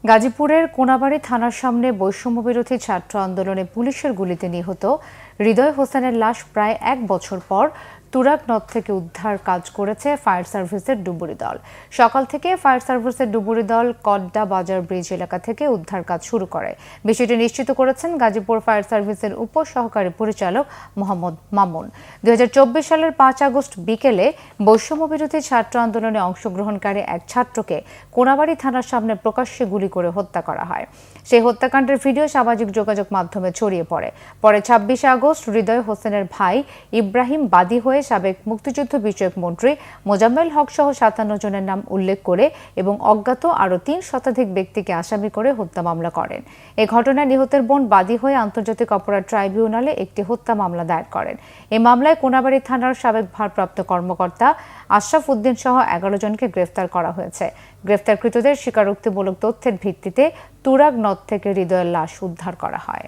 গাজীপুরের কোনাবাড়ী থানার সামনে বৈষম্যবিরোধী ছাত্র আন্দোলনে পুলিশের গুলিতে নিহত হৃদয় হোসেনের লাশ প্রায় ১ বছর পর তুরাগ নদ থেকে উদ্ধার কাজ করেছে ফায়ার সার্ভিসের ডুবুরি দল। সকাল থেকে ফায়ার সার্ভিসের ডুবুরি দল কড্ডা বাজার ব্রিজ এলাকা থেকে উদ্ধার কাজ শুরু করে। বিষয়টি নিশ্চিত করেছেন গাজীপুর ফায়ার সার্ভিসের উপসহকারী পরিচালক মোহাম্মদ মামুন। ২০২৪ সালের ৫ আগস্ট বিকেলে বৈষম্যবিরোধী ছাত্র আন্দোলনে অংশগ্রহণকারী এক ছাত্রকে কোনাবাড়ী থানার সামনে প্রকাশ্যে গুলি করে হত্যা করা হয়। সেই হত্যাকাণ্ডের ভিডিও সামাজিক যোগাযোগ মাধ্যমে ছড়িয়ে পড়ে। পরে ২৬ আগস্ট হৃদয় হোসেনের ভাই ইব্রাহিম বাদী হয়ে সাবেক মুক্তিযুদ্ধ বিষয়ক মন্ত্রী মোজাম্মেল হক সহ ৫৭ জনের নাম উল্লেখ করে এবং অজ্ঞাত আরও ৩ শতাধিক ব্যক্তিকে আসামি করে হত্যা মামলা করেন। এ ঘটনায় নিহতের বোন বাদী হয়ে আন্তর্জাতিক অপরাধ ট্রাইব্যুনালে একটি হত্যা মামলা দায়ের করেন। এই মামলায় কোনাবাড়ী থানার সাবেক ভারপ্রাপ্ত কর্মকর্তা আশরাফ উদ্দিন সহ ১১ জনকে গ্রেফতার করা হয়েছে। গ্রেফতারকৃতদের স্বীকারোক্তিমূলক তথ্যের ভিত্তিতে তুরাগ নদ থেকে হৃদয়ের লাশ উদ্ধার করা হয়।